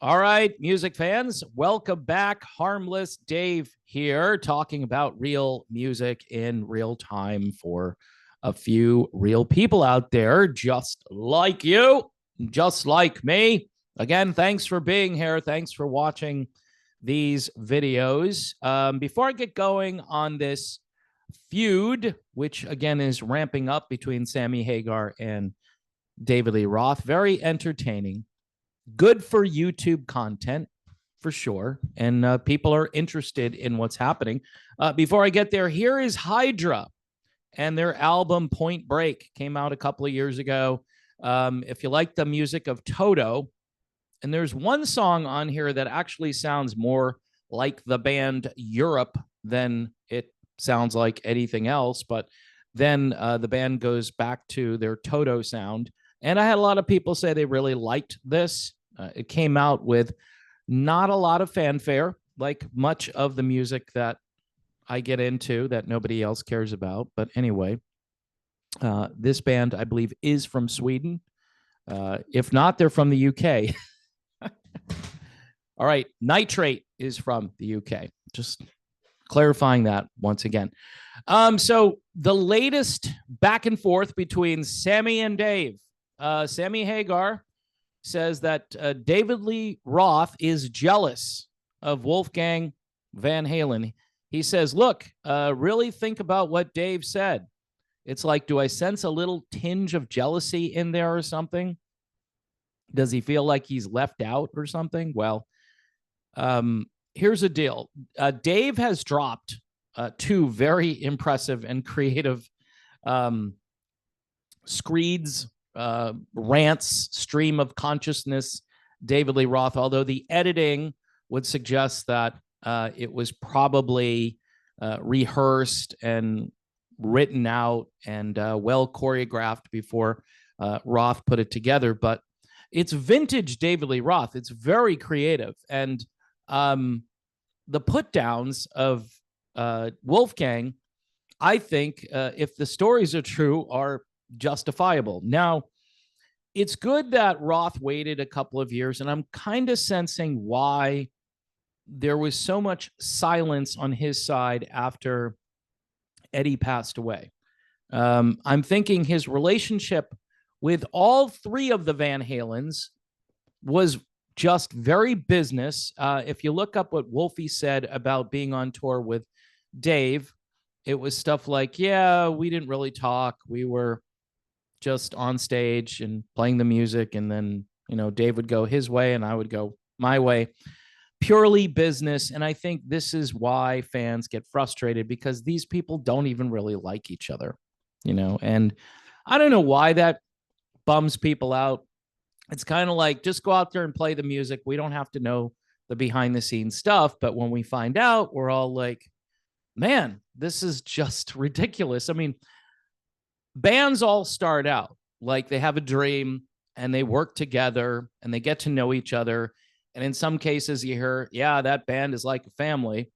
All right, music fans, welcome back. Harmless Dave here, talking about real music in real time for a few real people out there, just like you, just like me. Again, thanks for being here. Thanks for watching these videos. Before I get going on this feud, which again is ramping up between Sammy Hagar and David Lee Roth, very entertaining, good for YouTube content for sure. And people are interested in what's happening. Before I get there, here is Hydra and their album Point Break came out a couple of years ago. If you like the music of Toto, and there's one song on here that actually sounds more like the band Europe than it sounds like anything else. But then the band goes back to their Toto sound. And I had a lot of people say they really liked this. It came out with not a lot of fanfare, like much of the music that I get into that nobody else cares about. But anyway, this band, I believe, is from Sweden. If not, they're from the UK. All right, Nitrate is from the UK. Just clarifying that once again. So the latest back and forth between Sammy and Dave. Sammy Hagar says that David Lee Roth is jealous of Wolfgang Van Halen. He says, look, really think about what Dave said. It's like, do I sense a little tinge of jealousy in there or something? Does he feel like he's left out or something? Well, here's a deal. Dave has dropped two very impressive and creative screeds, rants, stream of consciousness, David Lee Roth, although the editing would suggest that it was probably rehearsed and written out and well choreographed before Roth put it together. But it's vintage David Lee Roth. It's very creative. And the put downs of Wolfgang, I think, if the stories are true, are justifiable. Now, it's good that Roth waited a couple of years, and I'm kind of sensing why there was so much silence on his side after Eddie passed away. I'm thinking his relationship with all three of the Van Halens was just very business. If you look up what Wolfie said about being on tour with Dave, it was stuff like, yeah, we didn't really talk. We were just on stage and playing the music. And then, Dave would go his way and I would go my way. Purely business. And I think this is why fans get frustrated, because these people don't even really like each other, and I don't know why that bums people out. It's kind of like, just go out there and play the music. We don't have to know the behind the scenes stuff. But when we find out, we're all like, man, this is just ridiculous. I mean, bands all start out like they have a dream and they work together and they get to know each other. And in some cases you hear, yeah, that band is like a family,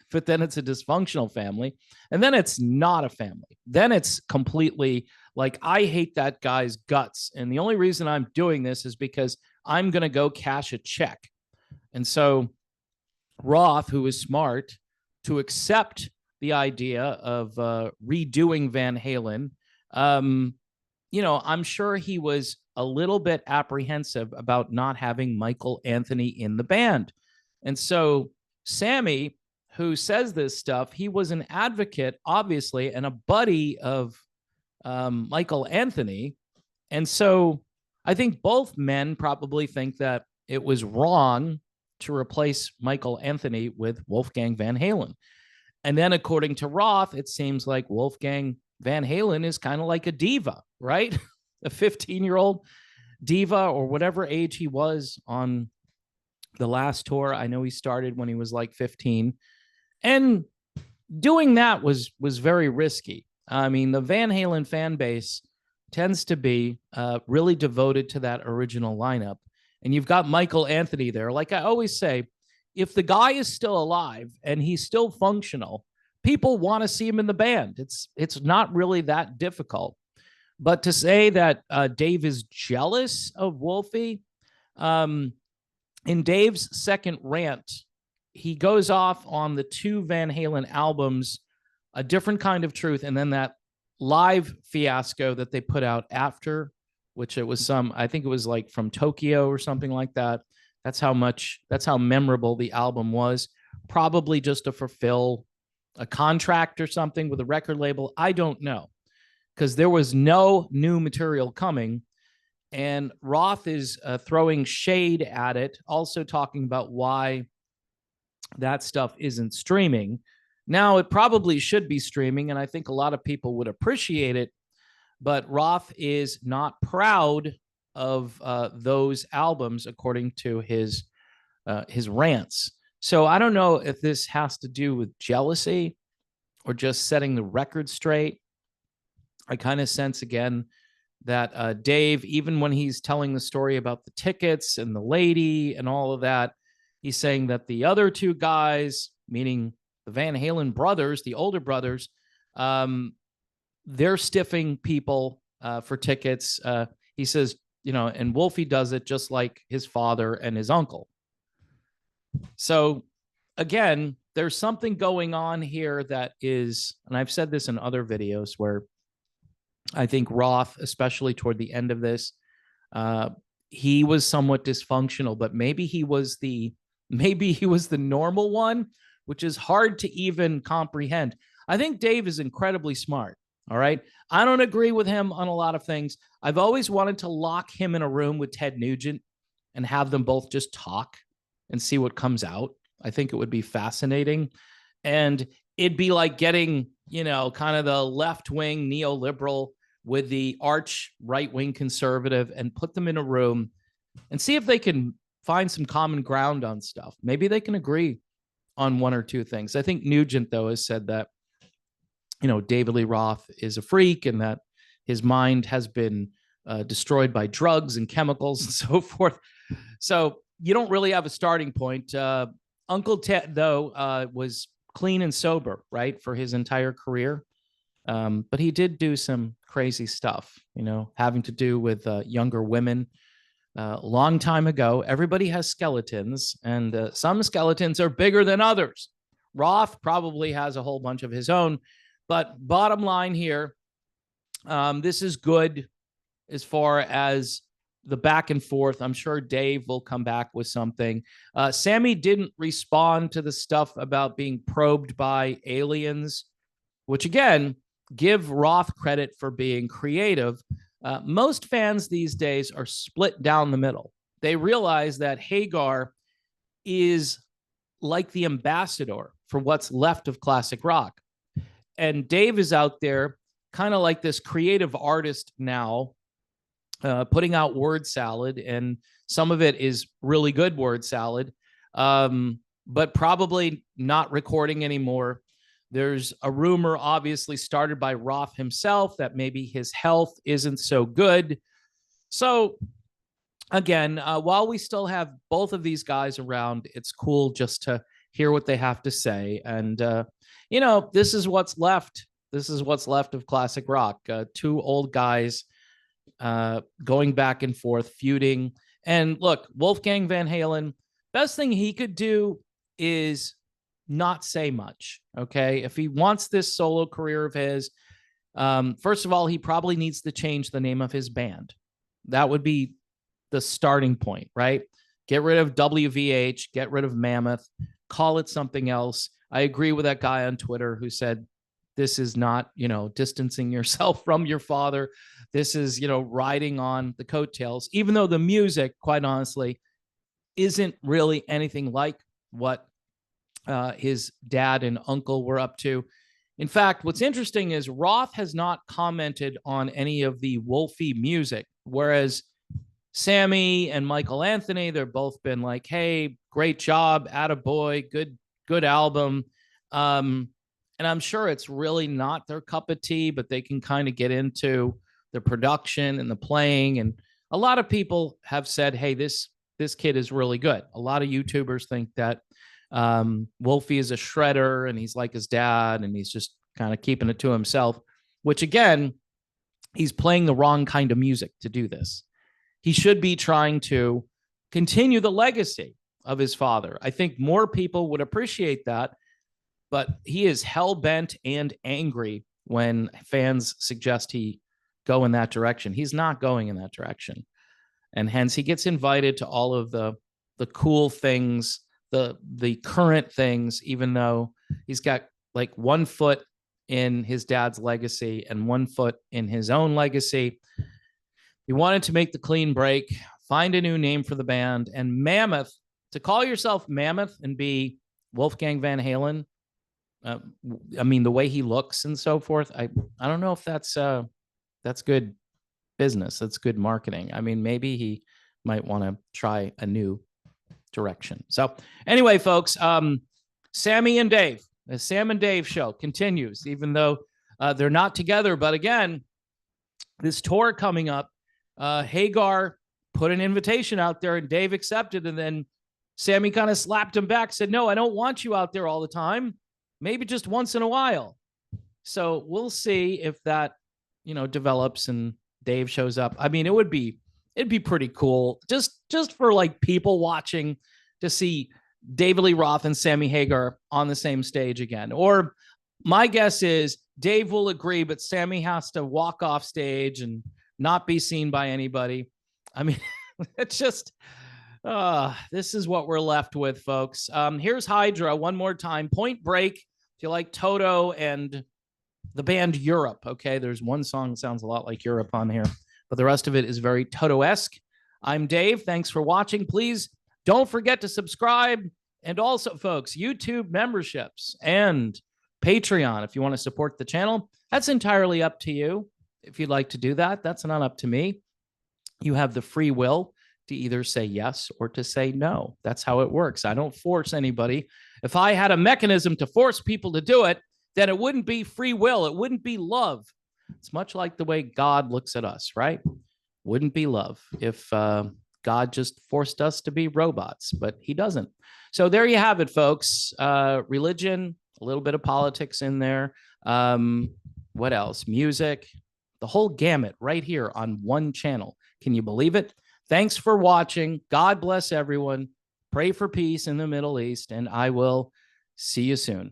but then it's a dysfunctional family. And then it's not a family. Then it's completely like, I hate that guy's guts. And the only reason I'm doing this is because I'm going to go cash a check. And so Roth, who is smart to accept the idea of redoing Van Halen, I'm sure he was a little bit apprehensive about not having Michael Anthony in the band. And so Sammy, who says this stuff, he was an advocate, obviously, and a buddy of Michael Anthony. And so I think both men probably think that it was wrong to replace Michael Anthony with Wolfgang Van Halen. And then according to Roth, it seems like Wolfgang Van Halen is kind of like a diva, right? A 15-year-old diva or whatever age he was on the last tour. I know he started when he was like 15. And doing that was very risky. I mean, the Van Halen fan base tends to be really devoted to that original lineup. And you've got Michael Anthony there. Like I always say, if the guy is still alive and he's still functional, people want to see him in the band. It's not really that difficult. But to say that Dave is jealous of Wolfie, In Dave's second rant, he goes off on the two Van Halen albums, A Different Kind of Truth, and then that live fiasco that they put out after, which it was I think it was like from Tokyo or something like that. That's how memorable the album was. Probably just to fulfill a contract or something with a record label. I don't know, because there was no new material coming. And Roth is throwing shade at it, also talking about why that stuff isn't streaming. Now, it probably should be streaming, and I think a lot of people would appreciate it, but Roth is not proud of those albums, according to his rants. So I don't know if this has to do with jealousy or just setting the record straight. I kind of sense again that Dave, even when he's telling the story about the tickets and the lady and all of that, he's saying that the other two guys, meaning the Van Halen brothers, the older brothers, they're stiffing people for tickets. He says, and Wolfie does it just like his father and his uncle. So again, there's something going on here that is, and I've said this in other videos, where I think Roth, especially toward the end of this, he was somewhat dysfunctional, but maybe he was the normal one, which is hard to even comprehend. I think Dave is incredibly smart. All right. I don't agree with him on a lot of things. I've always wanted to lock him in a room with Ted Nugent and have them both just talk and see what comes out. I think it would be fascinating. And it'd be like getting, kind of the left-wing neoliberal with the arch right-wing conservative and put them in a room and see if they can find some common ground on stuff. Maybe they can agree on one or two things. I think Nugent, though, has said that, David Lee Roth is a freak and that his mind has been destroyed by drugs and chemicals and so forth. So you don't really have a starting point. Uncle Ted, though, was clean and sober, right, for his entire career. But he did do some crazy stuff, having to do with younger women. A long time ago, everybody has skeletons, and some skeletons are bigger than others. Roth probably has a whole bunch of his own. But bottom line here, this is good as far as the back and forth. I'm sure Dave will come back with something. Sammy didn't respond to the stuff about being probed by aliens, which, again, give Roth credit for being creative. Most fans these days are split down the middle. They realize that Hagar is like the ambassador for what's left of classic rock. And Dave is out there kind of like this creative artist now, putting out word salad, and some of it is really good word salad, but probably not recording anymore. There's a rumor, obviously started by Roth himself, that maybe his health isn't so good. So again, while we still have both of these guys around, it's cool just to hear what they have to say. And, this is what's left. This is what's left of classic rock. Two old guys going back and forth, feuding. And look, Wolfgang Van Halen, best thing he could do is not say much. Okay. If he wants this solo career of his, first of all, he probably needs to change the name of his band. That would be the starting point, right? Get rid of WVH, get rid of Mammoth, call it something else. I agree with that guy on Twitter who said, this is not, distancing yourself from your father. This is, riding on the coattails, even though the music, quite honestly, isn't really anything like what his dad and uncle were up to. In fact, what's interesting is Roth has not commented on any of the Wolfie music, whereas Sammy and Michael Anthony, they've both been like, hey, great job, attaboy, good album. And I'm sure it's really not their cup of tea, but they can kind of get into the production and the playing. And a lot of people have said, hey, this kid is really good. A lot of YouTubers think that Wolfie is a shredder and he's like his dad and he's just kind of keeping it to himself, which, again, he's playing the wrong kind of music to do this. He should be trying to continue the legacy of his father. I think more people would appreciate that, but he is hell-bent and angry when fans suggest he go in that direction. He's not going in that direction. And hence he gets invited to all of the cool things, the current things, even though he's got like 1 foot in his dad's legacy and 1 foot in his own legacy. He wanted to make the clean break, find a new name for the band, and Mammoth, to call yourself Mammoth and be Wolfgang Van Halen. I mean, the way he looks and so forth, I don't know if that's good business. That's good marketing. I mean, maybe he might want to try a new direction. So anyway, folks, Sammy and Dave, the Sam and Dave show continues, even though they're not together. But again, this tour coming up, Hagar put an invitation out there and Dave accepted. And then Sammy kind of slapped him back, said, no, I don't want you out there all the time. Maybe just once in a while. So we'll see if that, develops and Dave shows up. I mean, it'd be pretty cool just for like people watching to see David Lee Roth and Sammy Hagar on the same stage again. Or my guess is Dave will agree, but Sammy has to walk off stage and not be seen by anybody. I mean, it's just, this is what we're left with, folks. Here's Hydra one more time. Point Break, if you like Toto and the band Europe, okay? There's one song that sounds a lot like Europe on here, but the rest of it is very Toto-esque. I'm Dave. Thanks for watching. Please don't forget to subscribe. And also, folks, YouTube memberships and Patreon, if you want to support the channel, that's entirely up to you. If you'd like to do that, that's not up to me. You have the free will to either say yes or to say no. That's how it works. I don't force anybody. If I had a mechanism to force people to do it, then it wouldn't be free will. It wouldn't be love. It's much like the way God looks at us, right? Wouldn't be love if God just forced us to be robots, but he doesn't. So there you have it, folks. Religion, a little bit of politics in there. What else? Music, the whole gamut right here on one channel. Can you believe it? Thanks for watching. God bless everyone. Pray for peace in the Middle East, and I will see you soon.